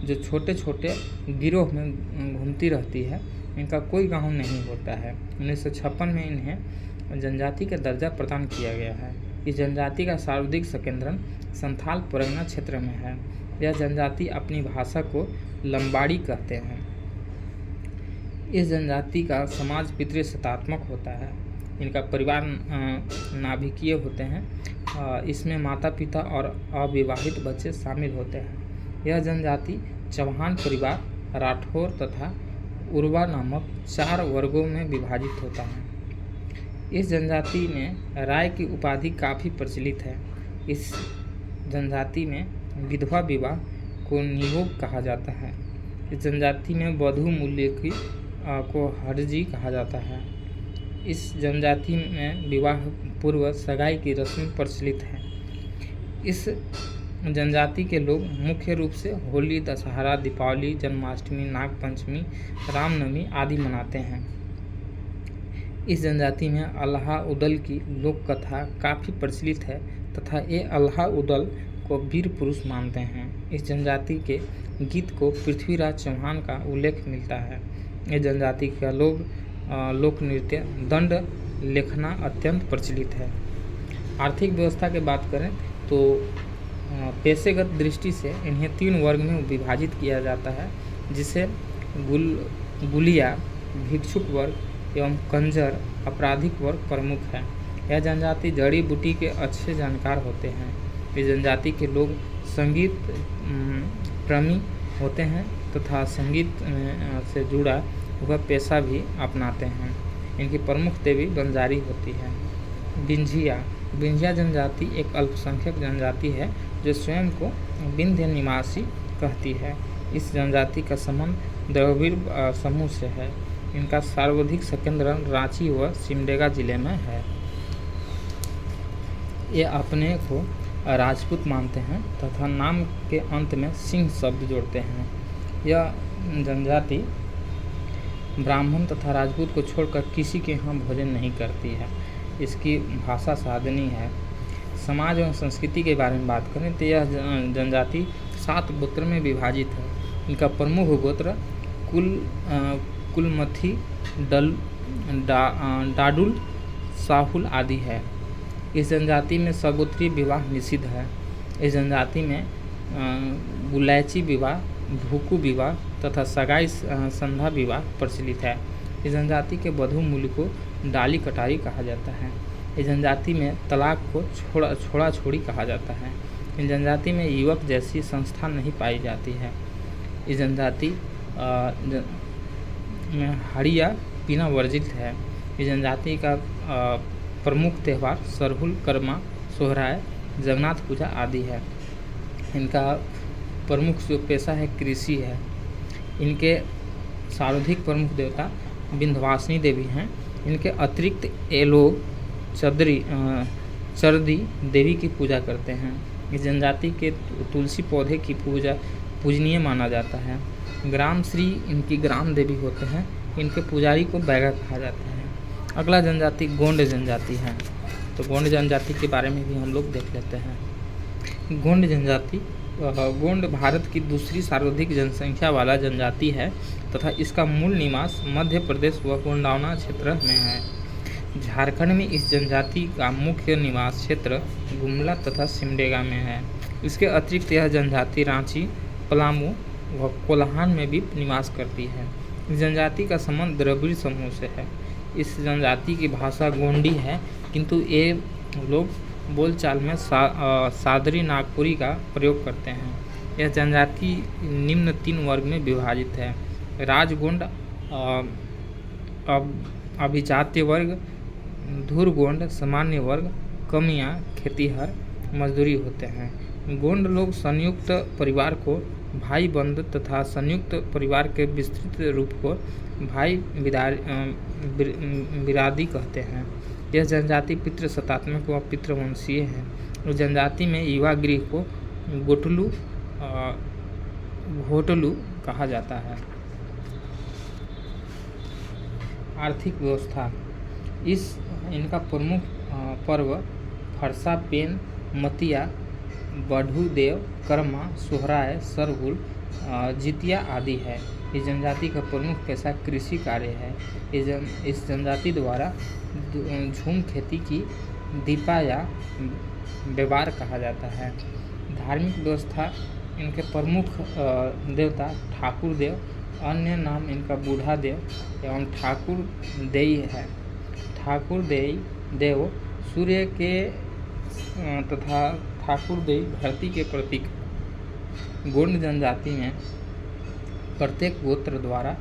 जो छोटे छोटे गिरोह में घूमती रहती है। इनका कोई गांव नहीं होता है। 1956 में इन्हें जनजाति का दर्जा प्रदान किया गया है। इस जनजाति का सर्वाधिक संकेंद्रण संथाल परगना क्षेत्र में है। यह जनजाति अपनी भाषा को लंबाड़ी कहते हैं। इस जनजाति का समाज पितृसत्तात्मक होता है। इनका परिवार नाभिकीय होते हैं। इसमें माता पिता और अविवाहित बच्चे शामिल होते हैं। यह जनजाति चौहान परिवार, राठौर तथा उर्वा नामक 4 वर्गों में विभाजित होता है। इस जनजाति में राय की उपाधि काफ़ी प्रचलित है। इस जनजाति में विधवा विवाह को नियोग कहा जाता है। इस जनजाति में वधू मूल्य को हरजी कहा जाता है। इस जनजाति में विवाह पूर्व सगाई की रस्म प्रचलित है। इस जनजाति के लोग मुख्य रूप से होली, दशहरा, दीपावली, जन्माष्टमी, नागपंचमी, रामनवमी आदि मनाते हैं। इस जनजाति में अल्लाह उदल की लोक कथा काफ़ी प्रचलित है तथा ये अल्लाह उदल को वीर पुरुष मानते हैं। इस जनजाति के गीत को पृथ्वीराज चौहान का उल्लेख मिलता है। इस जनजाति का लोक नृत्य दंड लेखना अत्यंत प्रचलित है। आर्थिक व्यवस्था की बात करें तो पेशेगत दृष्टि से इन्हें 3 वर्ग में विभाजित किया जाता है, जिसे गुलिया, भिक्षुक वर्ग एवं कंजर आपराधिक वर्ग प्रमुख है। यह जनजाति जड़ी बूटी के अच्छे जानकार होते हैं। इस जनजाति के लोग संगीत प्रेमी होते हैं तथा संगीत से जुड़ा वह पेशा भी अपनाते हैं। इनकी प्रमुख देवी बंजारी होती है। विंझिया जनजाति एक अल्पसंख्यक जनजाति है जो स्वयं को विंध्य निवासी कहती है। इस जनजाति का संबंध द्रविड़ समूह से है। इनका सर्वाधिक संकेंद्रण रांची व सिमडेगा जिले में है। ये अपने को राजपूत मानते हैं तथा नाम के अंत में सिंह शब्द जोड़ते हैं। यह जनजाति ब्राह्मण तथा राजपूत को छोड़कर किसी के यहाँ भोजन नहीं करती है। इसकी भाषा साधनी है। समाज एवं संस्कृति के बारे में बात करें तो यह जनजाति 7 गोत्र में विभाजित है। इनका प्रमुख गोत्र कुलमथी, डाडुल, साहुल आदि है। इस जनजाति में सगोत्री विवाह निषिद्ध है। इस जनजाति में गुलैची विवाह, भूकू विवाह तथा सगाई संधा विवाह प्रचलित है। इस जनजाति के वधू मूल्य को डाली कटारी कहा जाता है। इस जनजाति में तलाक को छोड़ा छोड़ी कहा जाता है। इस जनजाति में युवक जैसी संस्था नहीं पाई जाती है। इस जनजाति में हड़िया पीना वर्जित है। इस जनजाति का प्रमुख त्यौहार सरहुल, कर्मा, सोहराय, जगन्नाथ पूजा आदि है। इनका प्रमुख जो पेशा है कृषि है। इनके सर्वाधिक प्रमुख देवता विंध्यवासिनी देवी हैं। इनके अतिरिक्त ये लोग चरदी देवी की पूजा करते हैं। इस जनजाति के तुलसी पौधे की पूजा पूजनीय माना जाता है। ग्राम श्री इनकी ग्राम देवी होते हैं। इनके पुजारी को बैगा कहा जाता है। अगला जनजाति गोंड जनजाति है। तो गोंड जनजाति के बारे में भी हम लोग देख लेते हैं। गोंड जनजाति गोंड भारत की दूसरी सर्वाधिक जनसंख्या वाला जनजाति है तथा इसका मूल निवास मध्य प्रदेश व गोंडाना क्षेत्र में है। झारखंड में इस जनजाति का मुख्य निवास क्षेत्र गुमला तथा सिमडेगा में है। इसके अतिरिक्त यह जनजाति रांची, पलामू व कोल्हान में भी निवास करती है। इस जनजाति का संबंध द्रविड़ समूह से है। इस जनजाति की भाषा गोंडी है, किंतु ये लोग बोलचाल में सादरी नागपुरी का प्रयोग करते हैं। यह जनजाति निम्न 3 वर्ग में विभाजित है। राजगोंड, अभिजात्य वर्ग, धुरगोंड, सामान्य वर्ग, कमियां, खेतीहर, मजदूरी होते हैं। गोंड लोग संयुक्त परिवार को भाई बंद तथा संयुक्त परिवार के विस्तृत रूप को भाई बिरादी कहते हैं। यह जनजाति पितृसत्तात्मक व पितृवंशीय है। उस जनजाति में युवा गृह को घोटलू कहा जाता है। आर्थिक व्यवस्था इनका प्रमुख पर्व फरसा, पेन, मतिया, बढ़ू देव, कर्मा, सोहराय, सरहुल, जितिया आदि है। इस जनजाति का प्रमुख पेशा कृषि कार्य है। इस जनजाति द्वारा झूम खेती की दीपा या व्यवहार कहा जाता है। धार्मिक व्यवस्था इनके प्रमुख देवता ठाकुर देव, अन्य नाम इनका बूढ़ा देव एवं ठाकुर देई है। ठाकुर देव सूर्य के तथा ठाकुर देव धरती के प्रतीक। गोंड जनजाति में प्रत्येक गोत्र द्वारा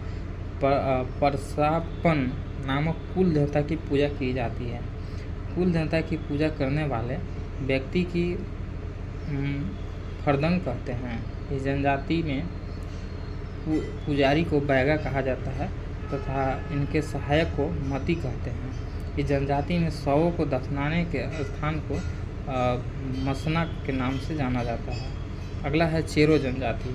परसापन नामक कुल देवता की पूजा की जाती है। कुल देवता की पूजा करने वाले व्यक्ति की फरदंग कहते हैं। इस जनजाति में पुजारी को बैगा कहा जाता है तथा इनके सहायक को मती कहते हैं। इस जनजाति में शवों को दफनाने के स्थान को मसना के नाम से जाना जाता है। अगला है चेरो जनजाति।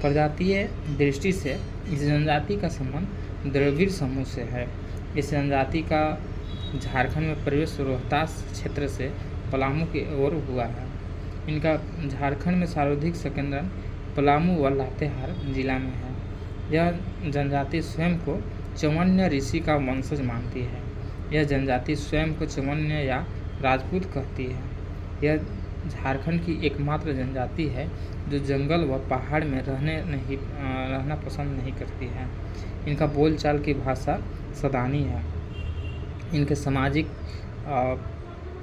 प्रजातीय दृष्टि से इस जनजाति का संबंध द्रविड़ समूह से है। इस जनजाति का झारखंड में प्रवेश रोहतास क्षेत्र से पलामू की ओर हुआ है। इनका झारखंड में सर्वाधिक संकेंद्रण पलामू व लातेहार जिला में है। यह जनजाति स्वयं को चवन्य ऋषि का वंशज मानती है। यह जनजाति स्वयं को चवन्य या राजपूत कहती है। यह झारखंड की एकमात्र जनजाति है जो जंगल व पहाड़ में रहना पसंद नहीं करती है। इनका बोलचाल की भाषा सदानी है। इनके सामाजिक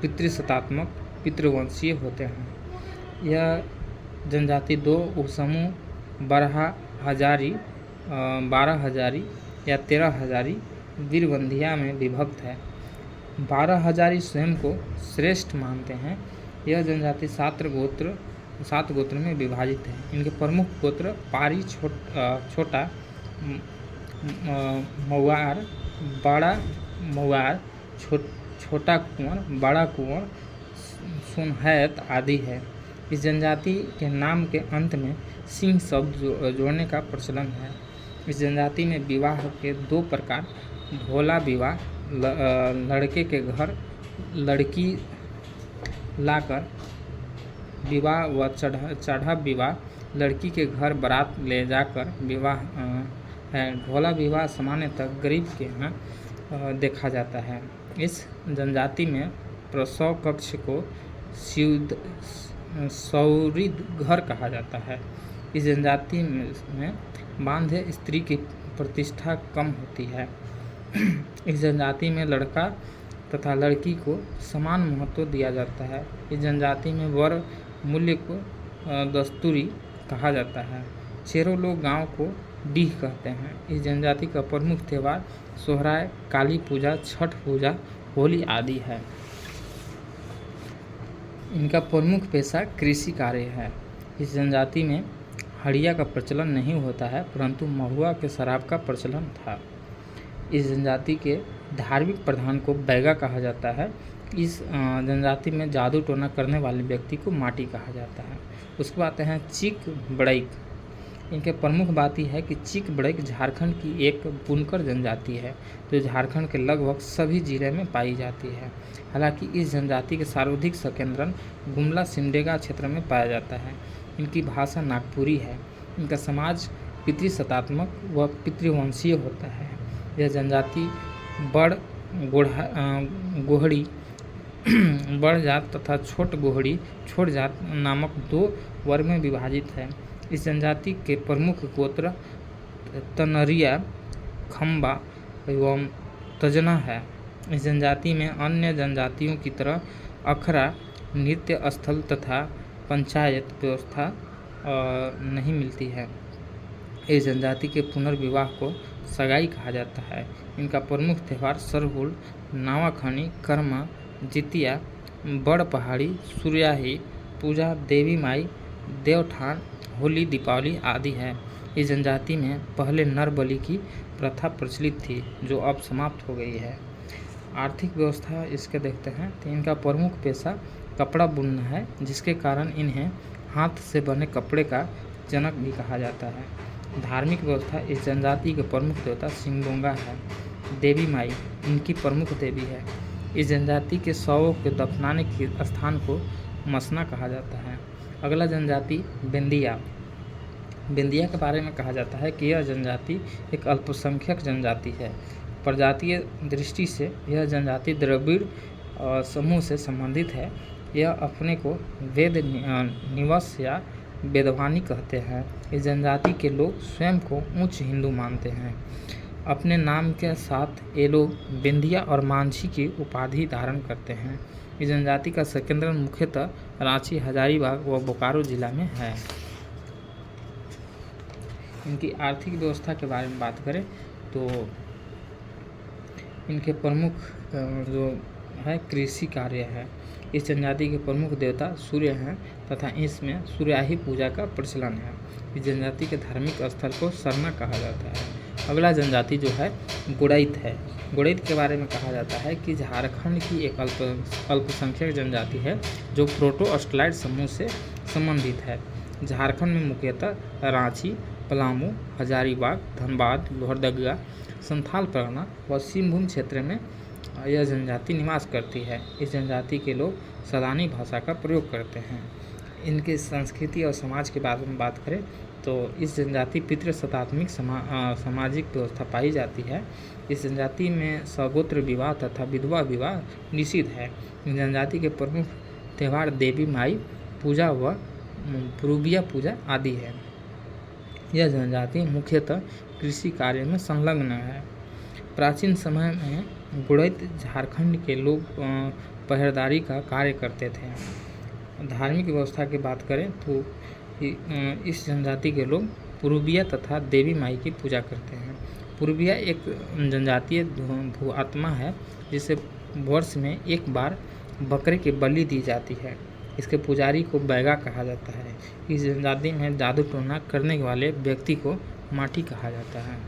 पितृसत्तात्मक पितृवंशीय होते हैं। यह जनजाति दो उपसमूह 12 हजारी या 13 हजारी वीरबंधिया में विभक्त है। 12 हजारी स्वयं को श्रेष्ठ मानते हैं। यह जनजाति 7 गोत्र में विभाजित है। इनके प्रमुख गोत्र पारी, छोटा मऊआर, बड़ा मऊआर, छोटा कुंवर, बड़ा कुंवर, सोनहैत आदि है। इस जनजाति के नाम के अंत में सिंह शब्द जोड़ने का प्रचलन है। इस जनजाति में विवाह के 2 प्रकार ढोला विवाह, लड़के के घर लड़की लाकर विवाह व चढ़ा विवाह, लड़की के घर बारात ले जाकर विवाह है। ढोला विवाह सामान्यतः गरीब के यहाँ देखा जाता है। इस जनजाति में प्रसव कक्ष को सौरिद घर कहा जाता है। इस जनजाति में बांध्य स्त्री की प्रतिष्ठा कम होती है। इस जनजाति में लड़का तथा लड़की को समान महत्व दिया जाता है। इस जनजाति में वर मूल्य को दस्तूरी कहा जाता है। चेरो लोग गांव को डीह कहते हैं। इस जनजाति का प्रमुख त्यौहार सोहराय, काली पूजा, छठ पूजा, होली आदि है। इनका प्रमुख पेशा कृषि कार्य है। इस जनजाति में हड़िया का प्रचलन नहीं होता है, परंतु महुआ के शराब का प्रचलन था। इस जनजाति के धार्मिक प्रधान को बैगा कहा जाता है। इस जनजाति में जादू टोना करने वाले व्यक्ति को माटी कहा जाता है। उसके बाद आते हैं चिक बड़ैक। इनके प्रमुख बात यह है कि चिक बड़ैक झारखंड की एक बुनकर जनजाति है जो झारखंड के लगभग सभी जिले में पाई जाती है। हालांकि इस जनजाति के सर्वाधिक संकेंद्रण गुमला सिमडेगा क्षेत्र में पाया जाता है। इनकी भाषा नागपुरी है। इनका समाज पितृसत्तात्मक व पितृवंशीय होता है। यह जनजाति बड़ गोहड़ी बड़ जात तथा छोट गोहड़ी छोट जात नामक 2 वर्ग में विभाजित है। इस जनजाति के प्रमुख गोत्र तनरिया, खम्बा एवं तजना है। इस जनजाति में अन्य जनजातियों की तरह अखड़ा, नृत्य स्थल तथा पंचायत व्यवस्था नहीं मिलती है। इस जनजाति के पुनर्विवाह को सगाई कहा जाता है। इनका प्रमुख त्यौहार सरहुल, नावाखनी, कर्मा, जितिया, बड़ पहाड़ी, सूर्याही पूजा, देवी माई, देवठान, होली, दीपावली आदि है। इस जनजाति में पहले नर बलि की प्रथा प्रचलित थी जो अब समाप्त हो गई है। आर्थिक व्यवस्था इसके देखते हैं तो इनका प्रमुख पेशा कपड़ा बुनना है, जिसके कारण इन्हें हाथ से बने कपड़े का जनक भी कहा जाता है। धार्मिक व्यवस्था इस जनजाति के प्रमुख देवता सिंगोंगा है। देवी माई इनकी प्रमुख देवी है। इस जनजाति के शवों के दफनाने के स्थान को मसना कहा जाता है। अगला जनजाति बेंदिया। बेंदिया के बारे में कहा जाता है कि यह जनजाति एक अल्पसंख्यक जनजाति है। प्रजातीय दृष्टि से यह जनजाति द्रविड़ समूह से संबंधित है। यह अपने को वेद निवस या वेदवानी कहते हैं। इस जनजाति के लोग स्वयं को उच्च हिंदू मानते हैं। अपने नाम के साथ ये लोग बेंदिया और मांझी की उपाधि धारण करते हैं। इस जनजाति का संकेंद्रण मुख्यतः रांची, हजारीबाग व बोकारो जिला में है। इनकी आर्थिक व्यवस्था के बारे में बात करें तो इनके प्रमुख जो है कृषि कार्य है। इस जनजाति के प्रमुख देवता सूर्य हैं तथा इसमें सूर्याही पूजा का प्रचलन है। इस जनजाति के धार्मिक स्थल को सरना कहा जाता है। अगला जनजाति जो है गुड़ैत है। गुड़ैत के बारे में कहा जाता है कि झारखंड की एक अल्पसंख्यक जनजाति है जो प्रोटो-ऑस्ट्रालॉइड समूह से संबंधित है। झारखंड में मुख्यतः रांची, पलामू, हजारीबाग, धनबाद, लोहरदगा, संथाल परगना व सिंहभूम क्षेत्र में यह जनजाति निवास करती है। इस जनजाति के लोग सदानी भाषा का प्रयोग करते हैं। इनके संस्कृति और समाज के बारे में बात करें तो इस जनजाति पितृसत्तात्मक सामाजिक व्यवस्था पाई जाती है। इस जनजाति में सगोत्र विवाह तथा विधवा विवाह निषिद्ध है। जनजाति के प्रमुख त्यौहार देवी माई पूजा व पुरुबिया पूजा आदि है। यह जनजाति मुख्यतः कृषि कार्य में संलग्न है। प्राचीन समय में गुड़ैत झारखंड के लोग पहरेदारी का कार्य करते थे। धार्मिक व्यवस्था की बात करें तो इस जनजाति के लोग पुरुबिया तथा देवी माई की पूजा करते हैं। पुरुबिया एक जनजातीय भू आत्मा है जिसे वर्ष में एक बार बकरे की बलि दी जाती है। इसके पुजारी को बैगा कहा जाता है। इस जनजाति में जादू टोना करने वाले व्यक्ति को माटी कहा जाता है।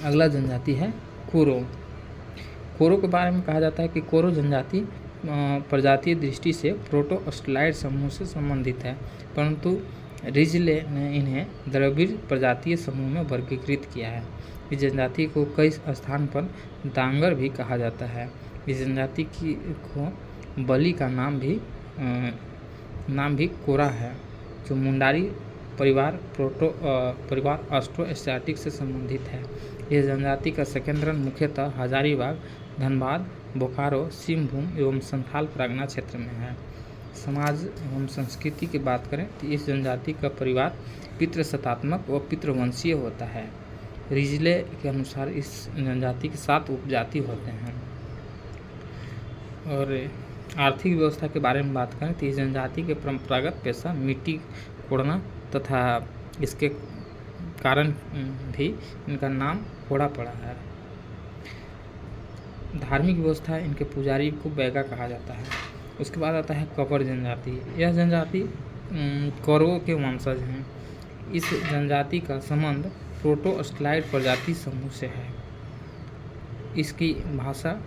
अगला जनजाति है कोरो। कोरो के बारे में कहा जाता है कि कोरो जनजाति प्रजातीय दृष्टि से प्रोटो-ऑस्ट्रालॉइड समूह से संबंधित है, परंतु रिजले ने इन्हें द्रविड़ प्रजातीय समूह में वर्गीकृत किया है। इस जनजाति को कई स्थान पर डांगर भी कहा जाता है। इस जनजाति को बलि का नाम भी कोरा है, जो मुंडारी परिवार ऑस्ट्रोएशियाटिक से संबंधित है। यह जनजाति का संकेंद्रण मुख्यतः हजारीबाग, धनबाद, बोकारो, सिंहभूम एवं संथाल परगना क्षेत्र में है। समाज एवं संस्कृति की बात करें तो इस जनजाति का परिवार पितृसत्तात्मक व पितृवंशीय होता है। रिजले के अनुसार इस जनजाति के 7 उपजाति होते हैं। और आर्थिक व्यवस्था के बारे में बात करें तो इस जनजाति के परंपरागत पेशा मिट्टी कोड़ना तथा इसके कारण भी इनका नाम कोड़ा पड़ा है। धार्मिक व्यवस्था इनके पुजारी को बैगा कहा जाता है। उसके बाद आता है कवर जनजाति। यह जनजाति कौरवों के वंशज हैं। इस जनजाति का संबंध प्रोटो-ऑस्ट्रालॉइड प्रजाति समूह से है। इसकी भाषा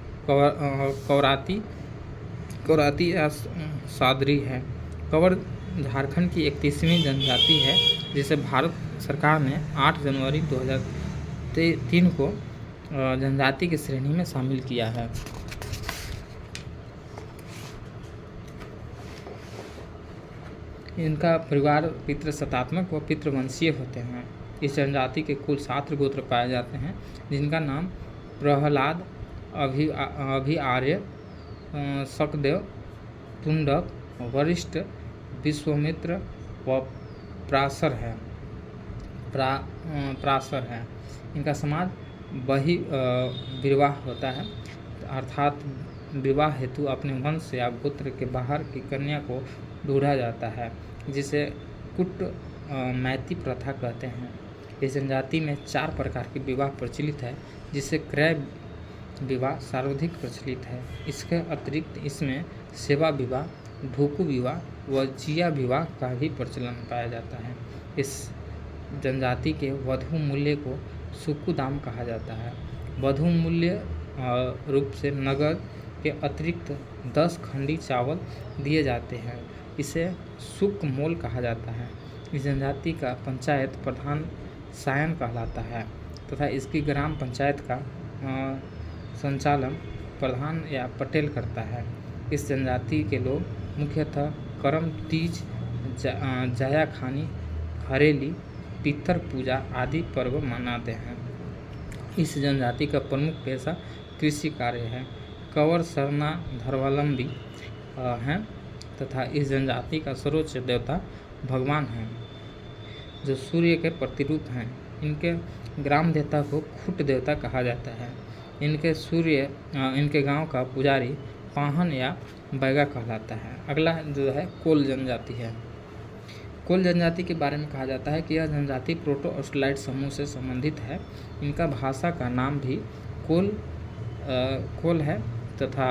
कौराती या सादरी है। कवर झारखंड की 31वीं जनजाति है जिसे भारत सरकार ने 8 जनवरी 2003 को जनजाति की श्रेणी में शामिल किया है। इनका परिवार पितृसत्तात्मक व पितृवंशीय होते हैं। इस जनजाति के कुल 7 गोत्र पाए जाते हैं, जिनका नाम प्रहलाद, अभिआर्य, शकदेव, तुंडक, वरिष्ठ, विश्वामित्र व प्रासर है। इनका समाज विवाह होता है, अर्थात विवाह हेतु अपने वंश या गोत्र के बाहर की कन्या को ढूंढा जाता है, जिसे कुट मैती प्रथा कहते हैं। इस जनजाति में 4 प्रकार के विवाह प्रचलित है, जिससे क्रय विवाह सर्वाधिक प्रचलित है। इसके अतिरिक्त इसमें सेवा विवाह, ढोकू विवाह व जिया विवाह का भी प्रचलन पाया जाता है। इस जनजाति के वधू मूल्य को सुक्कू दाम कहा जाता है। वधू मूल्य रूप से नगद के अतिरिक्त 10 खंडी चावल दिए जाते हैं। इसे सुक्क मोल कहा जाता है। इस जनजाति का पंचायत प्रधान सायन कहलाता है तथा इसकी ग्राम पंचायत का संचालन प्रधान या पटेल करता है। इस जनजाति के लोग मुख्यतः करम तीज, जाया खानी, हरेली, पितर पूजा आदि पर्व मनाते हैं। इस जनजाति का प्रमुख पेशा कृषि कार्य है। कंवर सरना धर्मावलंबी हैं तथा इस जनजाति का सर्वोच्च देवता भगवान हैं, जो सूर्य के प्रतिरूप हैं। इनके ग्राम देवता को खुट देवता कहा जाता है। इनके गांव का पुजारी पाहन या बैगा कहलाता है। अगला जो है कोल जनजाति है। कोल जनजाति के बारे में कहा जाता है कि यह जनजाति प्रोटो-ऑस्ट्रालॉइड समूह से संबंधित है। इनका भाषा का नाम भी कोल है तथा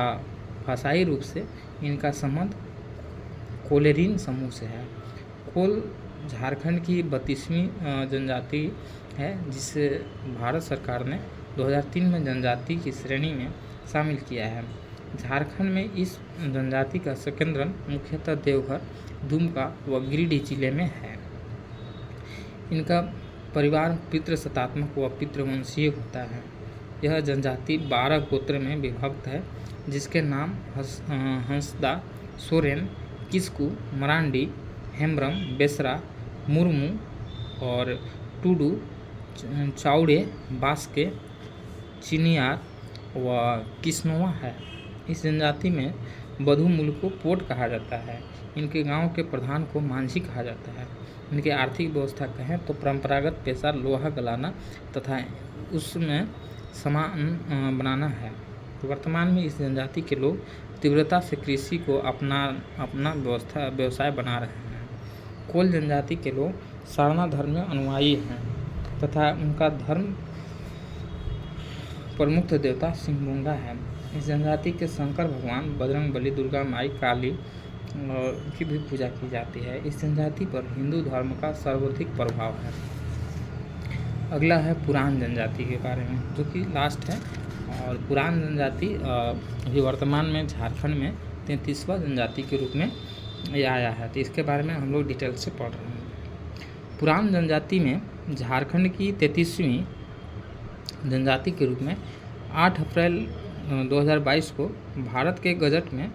भाषाई रूप से इनका संबंध कोलेरीन समूह से है। कोल झारखंड की 32वीं जनजाति है, जिसे भारत सरकार ने 2003 में जनजाति की श्रेणी में शामिल किया है। झारखंड में इस जनजाति का संकेंद्रण मुख्यतः देवघर, दुमका व गिरिडीह जिले में है। इनका परिवार पितृसत्तात्मक व पितृवंशीय होता है। यह जनजाति 12 गोत्र में विभक्त है, जिसके नाम हंसदा, सोरेन, किस्कू, मरांडी, हेम्ब्रम, बेसरा, मुर्मू और टुडू, चाउड़े, बास्के, चिनियार व किस्नोवा है। इस जनजाति में बधू मूल को पोट कहा जाता है। इनके गांव के प्रधान को मांझी कहा जाता है। इनकी आर्थिक व्यवस्था कहें तो परंपरागत पेशा लोहा गलाना तथा उसमें सामान बनाना है। वर्तमान में इस जनजाति के लोग तीव्रता से कृषि को अपना व्यवसाय बना रहे हैं। कोल जनजाति के लोग सारना धर्म में अनुयायी हैं तथा उनका धर्म प्रमुख देवता सिंहबुंगा है। इस जनजाति के शंकर भगवान, बजरंगबली, दुर्गा माई, काली की भी पूजा की जाती है। इस जनजाति पर हिंदू धर्म का सर्वाधिक प्रभाव है। अगला है पुरान जनजाति के बारे में, जो कि लास्ट है। और पुरान जनजाति अभी वर्तमान में झारखंड में 33वां जनजाति के रूप में ये आया है, तो इसके बारे में हम लोग डिटेल से पढ़ रहे हैं। पुरान जनजाति में झारखंड की 33वीं जनजाति के रूप में 8 अप्रैल 2022 को भारत के गजट में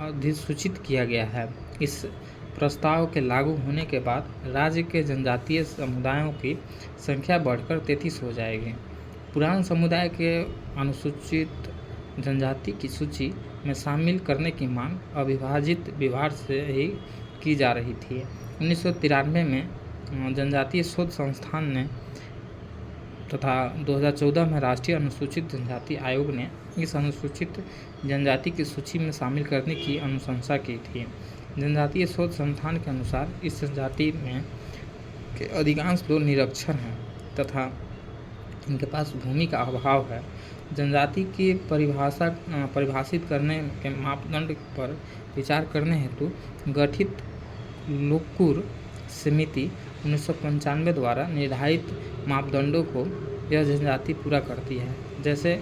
अधिसूचित किया गया है। इस प्रस्ताव के लागू होने के बाद राज्य के जनजातीय समुदायों की संख्या बढ़कर 33 हो जाएगी। पुरान समुदाय के अनुसूचित जनजाति की सूची में शामिल करने की मांग अविभाजित विभाग से ही की जा रही थी। 1993 में जनजातीय शोध संस्थान ने तथा 2014 में राष्ट्रीय अनुसूचित जनजाति आयोग ने इस अनुसूचित जनजाति की सूची में शामिल करने की अनुशंसा की थी। जनजातीय शोध संस्थान के अनुसार इस जनजाति में के अधिकांश लोग निरक्षर हैं तथा इनके पास भूमि का अभाव है। जनजाति की परिभाषित करने के मापदंड पर विचार करने हेतु गठित लोकूर समिति 1995 द्वारा निर्धारित मापदंडों को यह जनजाति पूरा करती है। जैसे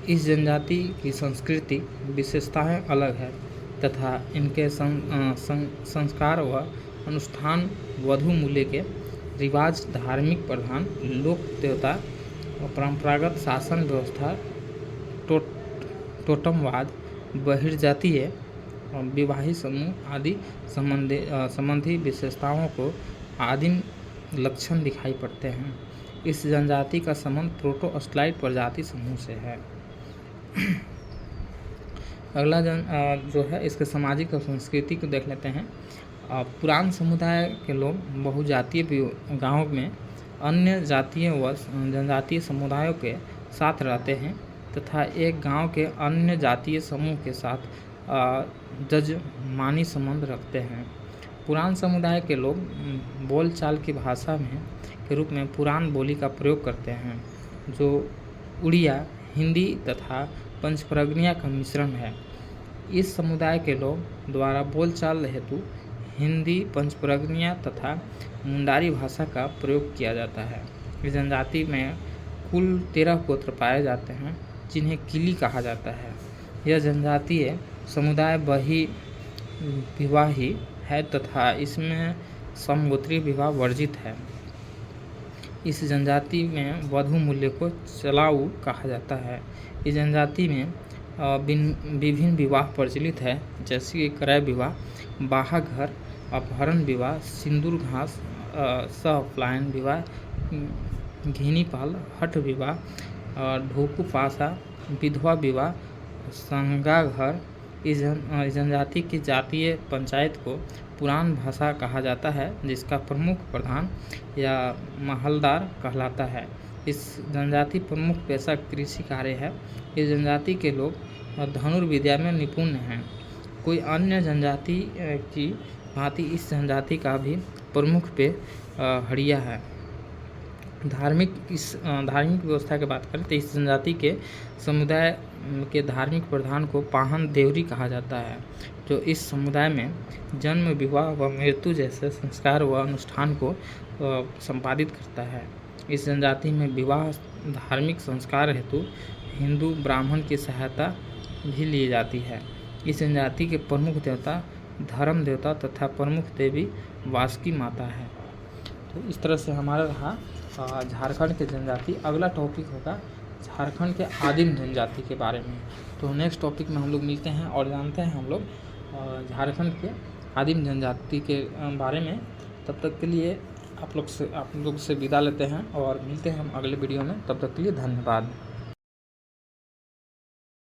इस जनजाति की संस्कृति विशेषताएं अलग है तथा इनके संस्कार व अनुष्ठान, वधू मूल्य के रिवाज, धार्मिक प्रधान, लोक देवता, परंपरागत शासन व्यवस्था, टोटमवाद, बहिर्जातीय विवाही समूह आदि संबंधी विशेषताओं को आदिम लक्षण दिखाई पड़ते हैं। इस जनजाति का संबंध प्रोटोस्लाइड प्रजाति समूह से है। अगला जो है इसके सामाजिक और संस्कृति को देख लेते हैं। पुरान समुदाय के लोग बहुजातीय गांव में अन्य जातीय व जनजातीय समुदायों के साथ रहते हैं तथा एक गांव के अन्य जातीय समूह के साथ जजमानी संबंध रखते हैं। पुरान समुदाय के लोग बोलचाल की भाषा में के रूप में पुरान बोली का प्रयोग करते हैं, जो उड़िया, हिंदी तथा पंचपरगनिया का मिश्रण है। इस समुदाय के लोग द्वारा बोलचाल हेतु हिंदी, पंचपरगनिया तथा मुंडारी भाषा का प्रयोग किया जाता है। इस जनजाति में कुल 13 गोत्र पाए जाते हैं, जिन्हें किली कहा जाता है। यह जनजातीय समुदाय बहुविवाही है तथा इसमें समगोत्रीय विवाह वर्जित है। इस जनजाति में वधू मूल्य को चलाऊ कहा जाता है। इस जनजाति में विभिन्न विवाह प्रचलित है, जैसे कि क्रय विवाह, बाहाघर, अपहरण विवाह, सिंदूर घास, सहपलायन विवाह, घिनीपाल, हठ विवाह, ढोकू पासा, विधवा विवाह, संगाघर। इस जनजाति की जातीय पंचायत को पुरान भाषा कहा जाता है, जिसका प्रमुख प्रधान या महलदार कहलाता है। इस जनजाति प्रमुख पेशा कृषि कार्य है। इस जनजाति के लोग धनुर्विद्या में निपुण हैं। कोई अन्य जनजाति की भांति इस जनजाति का भी प्रमुख पे हड़िया है। धार्मिक व्यवस्था की बात करें तो इस जनजाति के समुदाय के धार्मिक प्रधान को पाहन देवरी कहा जाता है, जो इस समुदाय में जन्म, विवाह व मृत्यु जैसे संस्कार व अनुष्ठान को संपादित करता है। इस जनजाति में विवाह धार्मिक संस्कार हेतु हिंदू ब्राह्मण की सहायता भी ली जाती है। इस जनजाति के प्रमुख देवता धर्म देवता तथा प्रमुख देवी वासुकी माता है। तो इस तरह से हमारा रहा झारखंड के जनजाति। अगला टॉपिक होगा झारखंड के आदिम जनजाति के बारे में। तो नेक्स्ट टॉपिक में हम लोग मिलते हैं और जानते हैं हम लोग झारखंड के आदिम जनजाति के बारे में। तब तक के लिए आप लोग से विदा लेते हैं और मिलते हैं हम अगले वीडियो में। तब तक के लिए धन्यवाद।